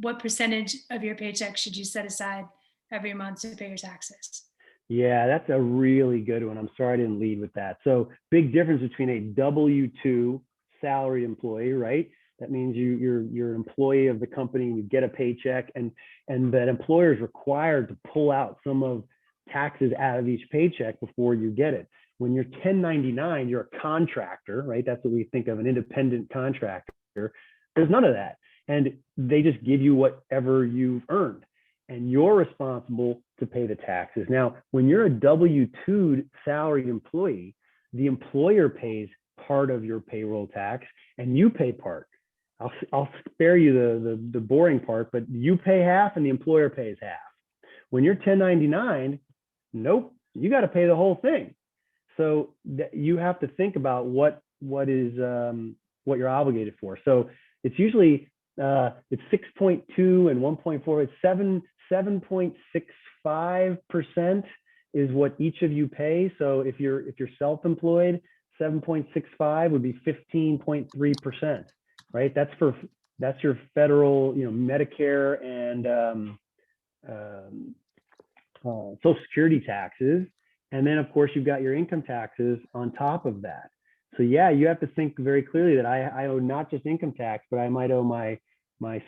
what percentage of your paycheck should you set aside every month to pay your taxes? Yeah, that's a really good one. I'm sorry I didn't lead with that. So big difference between a W-2 salaried employee, right? That means you're an employee of the company and you get a paycheck, and that employer is required to pull out some of taxes out of each paycheck before you get it. When you're 1099, you're a contractor, right? That's what we think of, an independent contractor. There's none of that. And they just give you whatever you've earned, and you're responsible to pay the taxes. Now, when you're a W-2 salaried employee, the employer pays part of your payroll tax and you pay part. I'll spare you the boring part, but you pay half and the employer pays half. When you're 1099, nope, you got to pay the whole thing. So you have to think about what you're obligated for. So it's usually it's 6.2 and 1.4. It's 7.65% is what each of you pay. So if you're self-employed, 7.65 would be 15.3%. Right? That's your federal, Medicare and Social Security taxes. And then of course you've got your income taxes on top of that. So yeah, you have to think very clearly that I owe not just income tax, but I might owe my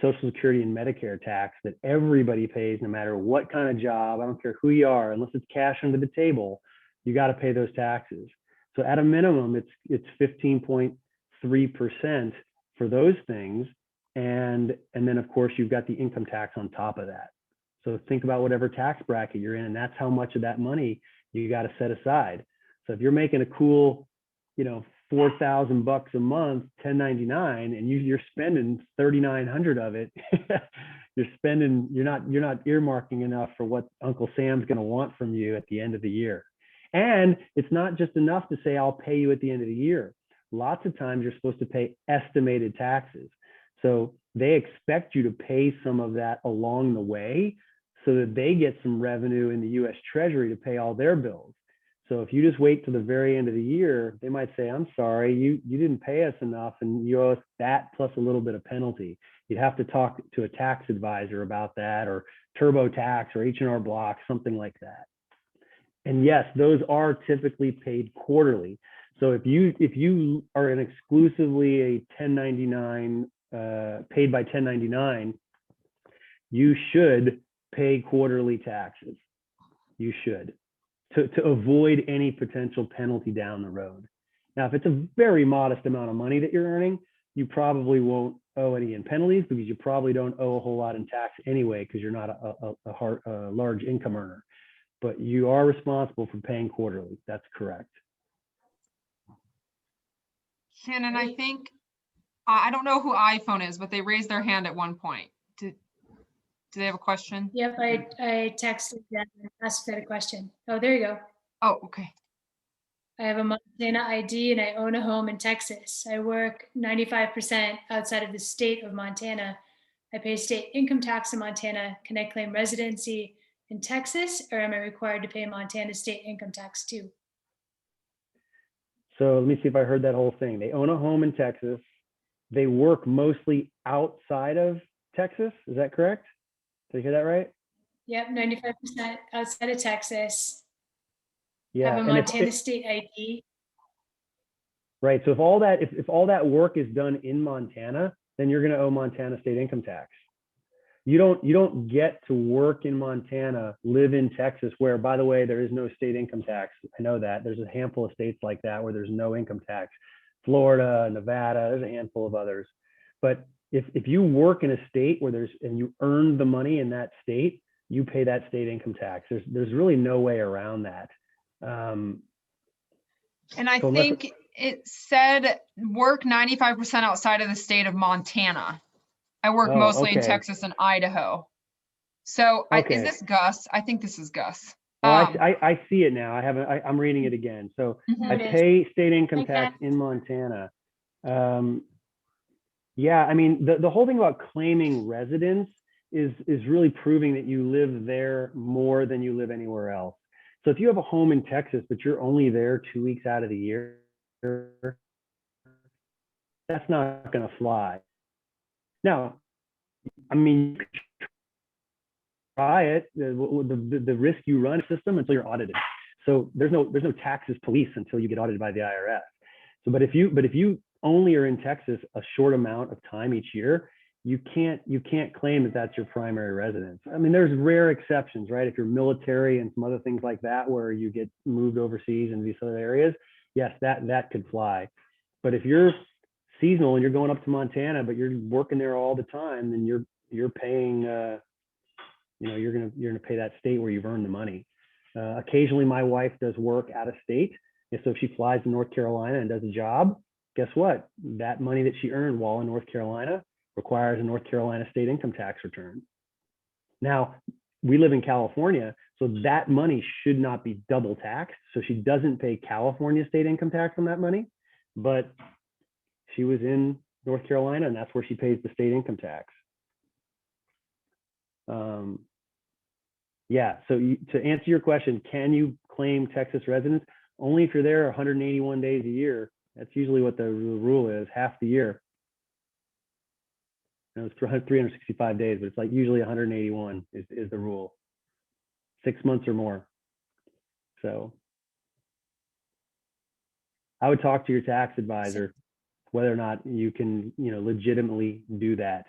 Social Security and Medicare tax that everybody pays, no matter what kind of job. I don't care who you are, unless it's cash under the table, you got to pay those taxes. So at a minimum, it's 15.3% for those things. And then of course you've got the income tax on top of that. So think about whatever tax bracket you're in, and that's how much of that money you got to set aside. So if you're making a cool, $4,000 a month, 1099, and you're spending 3,900 of it, you're not earmarking enough for what Uncle Sam's going to want from you at the end of the year. And it's not just enough to say, I'll pay you at the end of the year. Lots of times you're supposed to pay estimated taxes. So they expect you to pay some of that along the way so that they get some revenue in the US Treasury to pay all their bills. So if you just wait to the very end of the year, they might say, I'm sorry, you didn't pay us enough and you owe us that plus a little bit of penalty. You'd have to talk to a tax advisor about that, or TurboTax or H&R Block, something like that. And yes, those are typically paid quarterly. So if you are an exclusively a 1099, paid by 1099, you should pay quarterly taxes. You should, to avoid any potential penalty down the road. Now, if it's a very modest amount of money that you're earning, you probably won't owe any in penalties, because you probably don't owe a whole lot in tax anyway, because you're not a large income earner. But you are responsible for paying quarterly. That's correct. Shannon, I think, I don't know who iPhone is, but they raised their hand at one point. Do they have a question? Yep, I texted them and asked if they had a question. Oh, there you go. Oh, okay. I have a Montana ID and I own a home in Texas. I work 95% outside of the state of Montana. I pay state income tax in Montana. Can I claim residency in Texas, or am I required to pay Montana state income tax too? So let me see if I heard that whole thing. They own a home in Texas. They work mostly outside of Texas. Is that correct? Did I hear that right? Yep, 95% outside of Texas. Yeah, Have a and Montana state ID. right. So if all that work is done in Montana, then you're going to owe Montana state income tax. You don't get to work in Montana, live in Texas, where, by the way, there is no state income tax. I know that there's a handful of states like that where there's no income tax. Florida, Nevada, there's a handful of others. But if you work in a state where and you earn the money in that state, you pay that state income tax. There's really no way around that. And I So unless, think it said work 95% outside of the state of Montana. I work oh, mostly in okay, Texas and Idaho. So is okay. this Gus? I think this is Gus. Oh, I see it now. I'm reading it again. So Mhm. I There it is. pay state income Okay. tax in Montana. Yeah, I mean, the whole thing about claiming residence is really proving that you live there more than you live anywhere else. So if you have a home in Texas, but you're only there 2 weeks out of the year, that's not going to fly. Now, I mean, you could try it. The risk you run system until you're audited. So there's no taxes police until you get audited by the IRS. So, but if you only are in Texas a short amount of time each year, you can't claim that that's your primary residence. I mean, there's rare exceptions, right? If you're military and some other things like that, where you get moved overseas in these other areas, yes, that could fly. But if you're seasonal and you're going up to Montana, but you're working there all the time, then you're paying, you're gonna pay that state where you've earned the money. Occasionally, my wife does work out of state, and so if she flies to North Carolina and does a job, guess what? That money that she earned while in North Carolina requires a North Carolina state income tax return. Now, we live in California, so that money should not be double taxed. So she doesn't pay California state income tax on that money, but she was in North Carolina, and that's where she pays the state income tax. Yeah, so to answer your question, can you claim Texas residence? Only if you're there 181 days a year. That's usually what the rule is, half the year. It's 365 days, but it's like usually 181 is the rule. 6 months or more. So I would talk to your tax advisor whether or not you can, legitimately do that.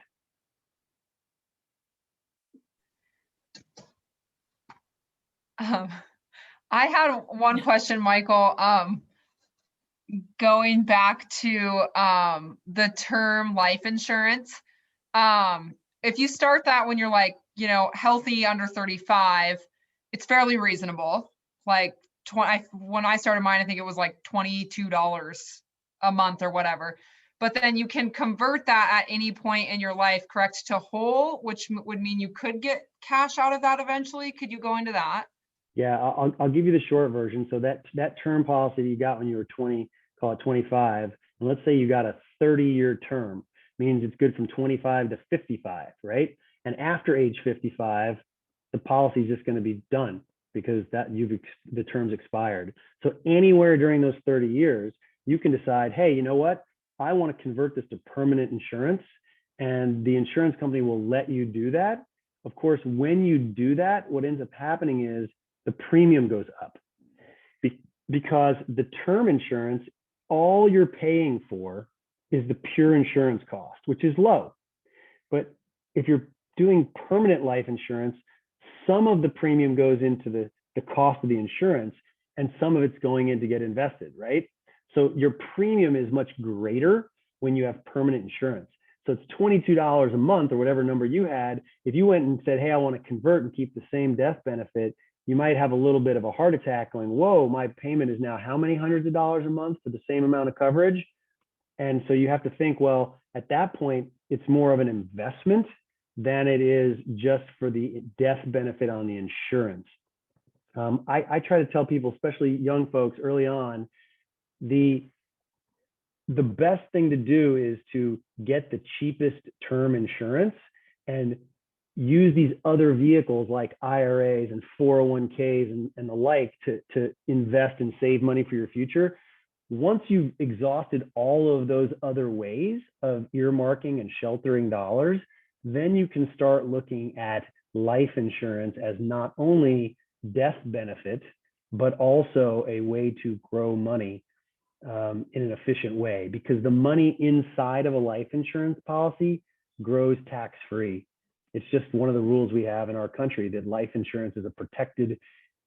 I had one question, Michael. Going back to the term life insurance. If you start that when you're like, healthy under 35, it's fairly reasonable. Like when I started mine, I think it was like $22 a month or whatever. But then you can convert that at any point in your life, correct, to whole, which would mean you could get cash out of that eventually. Could you go into that? Yeah, I'll give you the short version. So that term policy you got when you were 20, call it 25, and let's say you got a 30-year term, means it's good from 25 to 55, right? And after age 55, the policy is just going to be done because the term's expired. So anywhere during those 30 years, you can decide, hey, you know what? I want to convert this to permanent insurance, and the insurance company will let you do that. Of course, when you do that, what ends up happening is the premium goes up because the term insurance, all you're paying for is the pure insurance cost, which is low. But if you're doing permanent life insurance, some of the premium goes into the cost of the insurance, and some of it's going in to get invested, right? So your premium is much greater when you have permanent insurance. So it's $22 a month or whatever number you had. If you went and said, hey, I want to convert and keep the same death benefit, you might have a little bit of a heart attack going, whoa, my payment is now how many hundreds of dollars a month for the same amount of coverage? And so you have to think, well, at that point, it's more of an investment than it is just for the death benefit on the insurance. I try to tell people, especially young folks early on, the best thing to do is to get the cheapest term insurance and use these other vehicles like IRAs and 401ks and the like to invest and save money for your future. Once you've exhausted all of those other ways of earmarking and sheltering dollars, then you can start looking at life insurance as not only death benefit, but also a way to grow money in an efficient way, because the money inside of a life insurance policy grows tax-free. It's just one of the rules we have in our country, that life insurance is a protected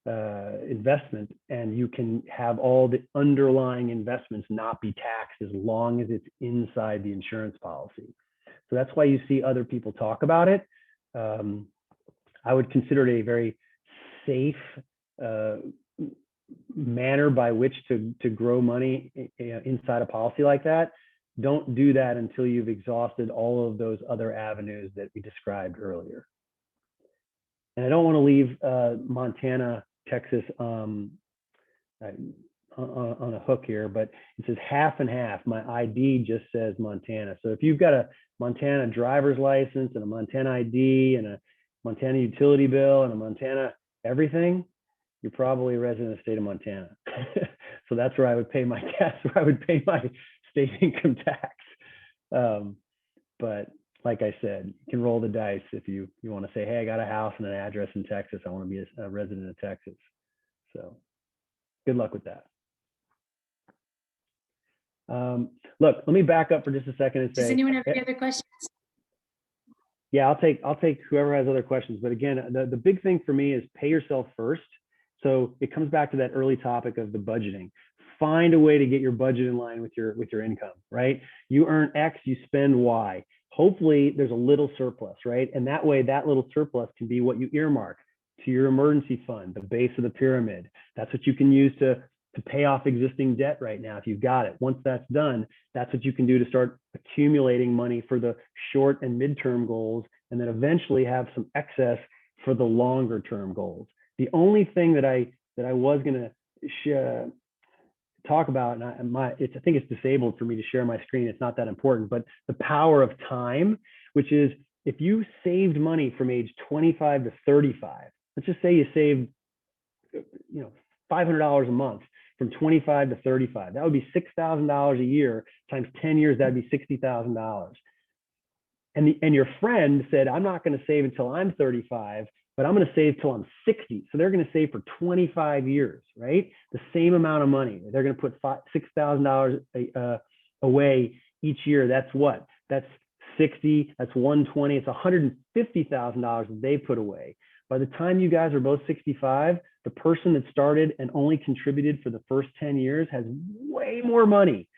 investment, and you can have all the underlying investments not be taxed as long as it's inside the insurance policy. So that's why you see other people talk about it. I would consider it a very safe manner by which to grow money inside a policy like that. Don't do that until you've exhausted all of those other avenues that we described earlier. And I don't want to leave Montana, Texas on a hook here, but it says half and half. My ID just says Montana. So if you've got a Montana driver's license and a Montana ID and a Montana utility bill and a Montana everything, you're probably a resident of the state of Montana. So that's where I would pay my tax, where I would pay my state income tax. But like I said, you can roll the dice if you want to say, hey, I got a house and an address in Texas. I want to be a resident of Texas. So good luck with that. Look, let me back up for just a second and say, Does anyone have any other questions? yeah, I'll take whoever has other questions. But again, the big thing for me is pay yourself first. So it comes back to that early topic of the budgeting. Find a way to get your budget in line with your income, right? You earn X, you spend Y. Hopefully there's a little surplus, right? And that way, that little surplus can be what you earmark to your emergency fund, the base of the pyramid. That's what you can use to pay off existing debt right now if you've got it. Once that's done, that's what you can do to start accumulating money for the short and midterm goals, and then eventually have some excess for the longer term goals. The only thing that I was going to talk about, and I think it's disabled for me to share my screen. It's not that important, but the power of time, which is if you saved money from age 25 to 35, let's just say you saved, $500 a month from 25 to 35, that would be $6,000 a year times 10 years. That'd be $60,000. And your friend said, I'm not going to save until I'm 35, but I'm going to save till I'm 60. So they're going to save for 25 years, right? The same amount of money. They're going to put $6,000 away each year. That's what? That's 60. That's 120. It's $150,000 that they put away. By the time you guys are both 65, the person that started and only contributed for the first 10 years has way more money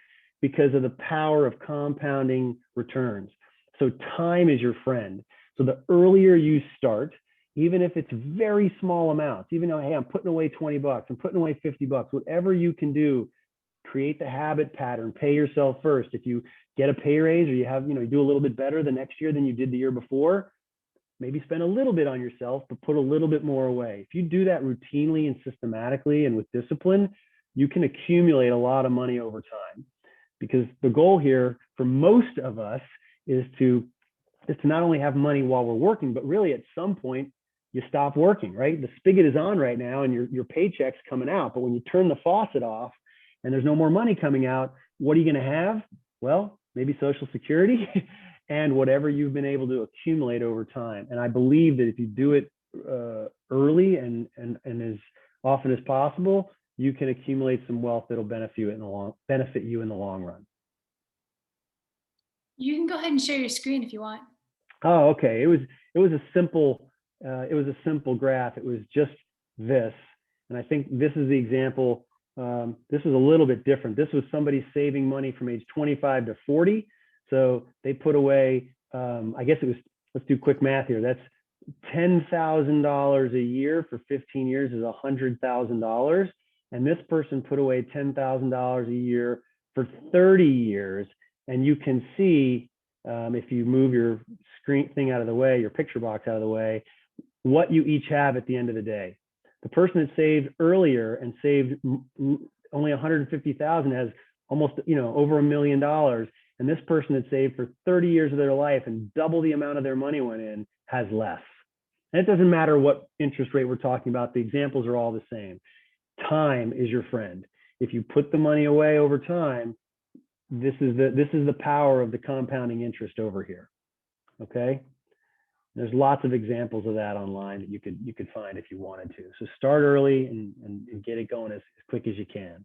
because of the power of compounding returns. So time is your friend. So the earlier you start, even if it's very small amounts, even though, hey, I'm putting away 20 bucks, I'm putting away 50 bucks, whatever you can do, create the habit pattern, pay yourself first. If you get a pay raise or you do a little bit better the next year than you did the year before, maybe spend a little bit on yourself, but put a little bit more away. If you do that routinely and systematically and with discipline, you can accumulate a lot of money over time. Because the goal here for most of us is to not only have money while we're working, but really at some point you stop working, right? The spigot is on right now and your paycheck's coming out, but when you turn the faucet off and there's no more money coming out, what are you going to have? Well, maybe Social Security and whatever you've been able to accumulate over time. And I believe that if you do it early and as often as possible, you can accumulate some wealth that'll benefit you in the long run. You can go ahead and share your screen if you want. Oh, okay. It was a simple graph. It was just this, and I think this is the example. This is a little bit different. This was somebody saving money from age 25 to 40. So they put away, I guess it was, let's do quick math here. That's $10,000 a year for 15 years is $100,000. And this person put away $10,000 a year for 30 years. And you can see, if you move your screen thing out of the way, your picture box out of the way, what you each have at the end of the day. The person that saved earlier and saved only 150,000 has almost, over $1 million. And this person that saved for 30 years of their life and double the amount of their money went in has less. And it doesn't matter what interest rate we're talking about. The examples are all the same. Time is your friend. If you put the money away over time, this is the power of the compounding interest over here. Okay. There's lots of examples of that online that you could find if you wanted to. So start early and get it going as quick as you can.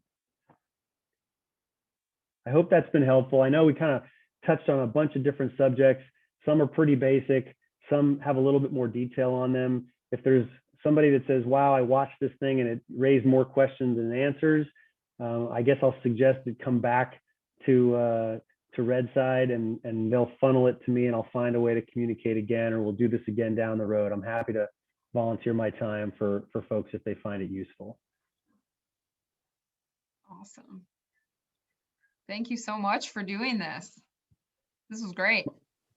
I hope that's been helpful. I know we kind of touched on a bunch of different subjects. Some are pretty basic. Some have a little bit more detail on them. If there's somebody that says, wow, I watched this thing and it raised more questions than answers, I guess I'll suggest it come back to Red Side and they'll funnel it to me and I'll find a way to communicate again, or we'll do this again down the road. I'm happy to volunteer my time for folks if they find it useful. Awesome. Thank you so much for doing this. This was great.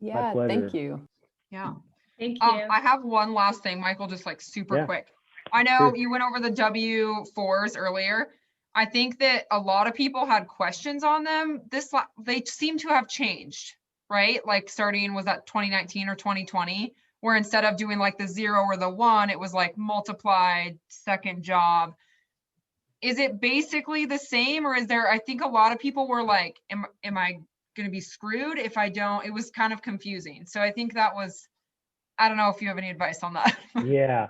Yeah, pleasure. thank you. Yeah. Thank you. I have one last thing, Michael, just like super Yeah. quick. I know Sure. you went over the W-4s earlier. I think that a lot of people had questions on them. They seem to have changed, right? Like starting, was that 2019 or 2020, where instead of doing like the 0 or the 1, it was like multiplied second job. Is it basically the same, or is there, I think a lot of people were like, am I going to be screwed if I don't? It was kind of confusing. So I think that was, I don't know if you have any advice on that. Yeah.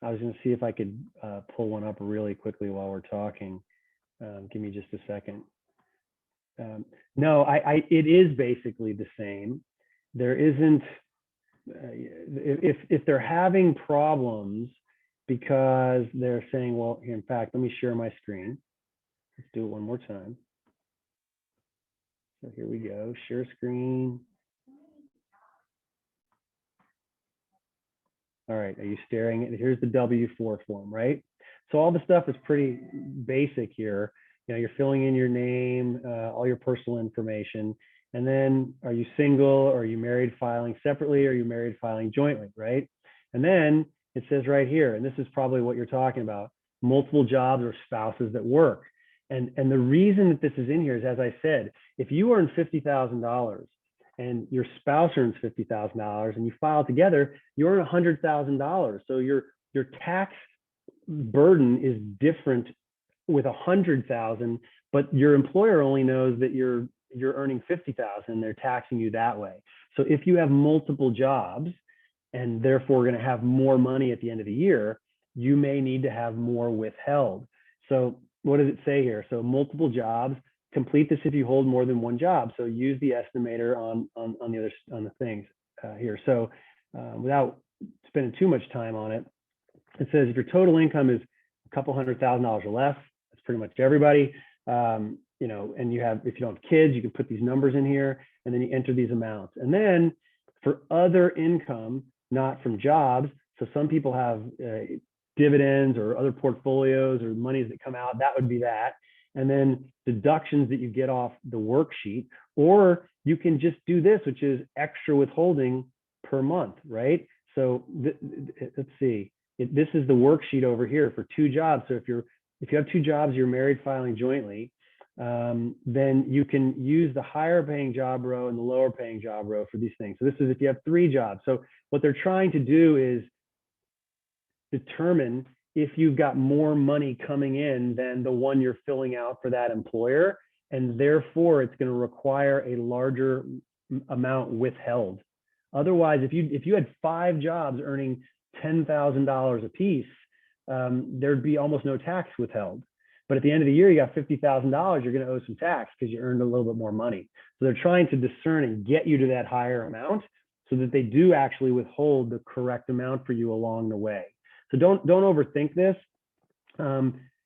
I was going to see if I could pull one up really quickly while we're talking. Give me just a second. No, it is basically the same. There isn't, if they're having problems because they're saying, well, in fact, let me share my screen. Let's do it one more time. So here we go, share screen. All right, are you staring at, here's the W-4 form, right? So all the stuff is pretty basic here. You know, you're filling in your name, all your personal information, and then are you single, are you married, filing separately, are you married, filing jointly, right? And then it says right here, and this is probably what you're talking about, multiple jobs or spouses that work. And the reason that this is in here is, as I said, if you earn $50,000 and your spouse earns $50,000 and you file together, you earn $100,000. So your tax burden is different with 100,000, but your employer only knows that you're earning 50,000 and they're taxing you that way. So if you have multiple jobs and therefore going to have more money at the end of the year, you may need to have more withheld. So what does it say here? So multiple jobs, complete this if you hold more than one job. So use the estimator on the things here. So without spending too much time on it, it says if your total income is a couple $100,000 or less, that's pretty much everybody. You know, and you have, if you don't have kids, you can put these numbers in here and then you enter these amounts. And then for other income, not from jobs. So some people have dividends or other portfolios or monies that come out, that would be that. And then deductions that you get off the worksheet, or you can just do this, which is extra withholding per month, right? So let's see, this is the worksheet over here for 2 jobs. So if you have 2 jobs, you're married filing jointly, then you can use the higher paying job row and the lower paying job row for these things. So this is if you have 3 jobs. So what they're trying to do is determine if you've got more money coming in than the one you're filling out for that employer, and therefore it's going to require a larger amount withheld. Otherwise, if you had 5 jobs earning $10,000 a piece, there'd be almost no tax withheld. But at the end of the year, you got $50,000, you're going to owe some tax because you earned a little bit more money. So they're trying to discern and get you to that higher amount so that they do actually withhold the correct amount for you along the way. So don't overthink this.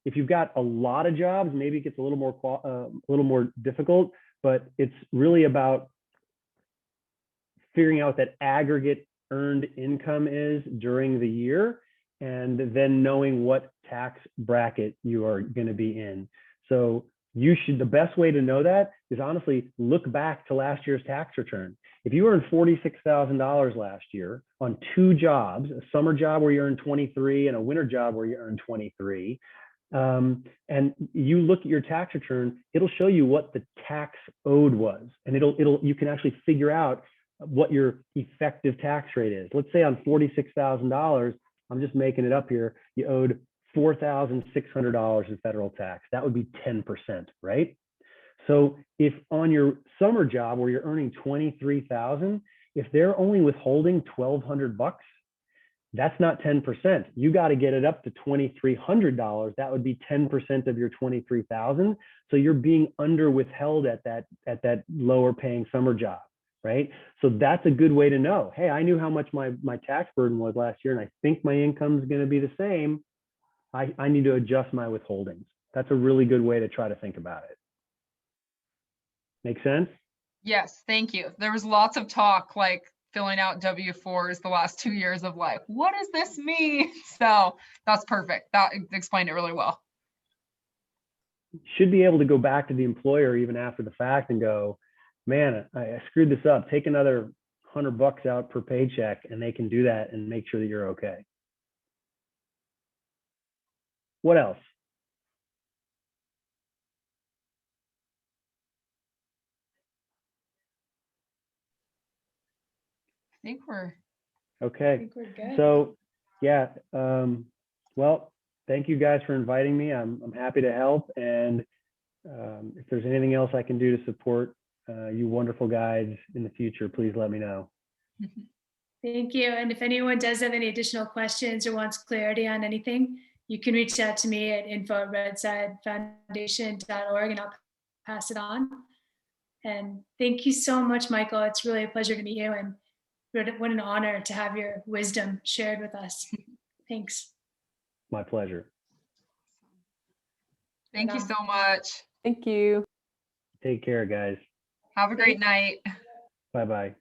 If you've got a lot of jobs, maybe it gets a little more difficult, but it's really about figuring out what that aggregate earned income is during the year, and then knowing what tax bracket you are going to be in. So the best way to know that is honestly look back to last year's tax return. If you earned $46,000 last year on 2 jobs, a summer job where you earned 23 and a winter job where you earned 23, and you look at your tax return, it'll show you what the tax owed was, and you can actually figure out what your effective tax rate is. Let's say on $46,000, I'm just making it up here, you owed $4,600 in federal tax. That would be 10%, right? So if on your summer job where you're earning $23,000, if they're only withholding $1,200, that's not 10%. You got to get it up to $2,300. That would be 10% of your 23,000. So you're being under withheld at that lower paying summer job, right? So that's a good way to know, hey, I knew how much my tax burden was last year, and I think my income is going to be the same. I need to adjust my withholdings. That's a really good way to try to think about it. Make sense? Yes, thank you. There was lots of talk, like filling out W-4s the last 2 years of like, what does this mean? So that's perfect. That explained it really well. Should be able to go back to the employer even after the fact and go, man, I screwed this up. Take another $100 out per paycheck, and they can do that and make sure that you're okay. What else? I think we're I Okay. think we're good. So, yeah. Well, thank you guys for inviting me. I'm happy to help. And if there's anything else I can do to support you wonderful guys in the future, please let me know. Thank you. And if anyone does have any additional questions or wants clarity on anything, you can reach out to me at info@redsidefoundation.org and I'll pass it on. And thank you so much, Michael. It's really a pleasure to meet you, and what an honor to have your wisdom shared with us. Thanks. My pleasure. Thank you so much. Thank you. Take care, guys. Have a great night. Bye-bye.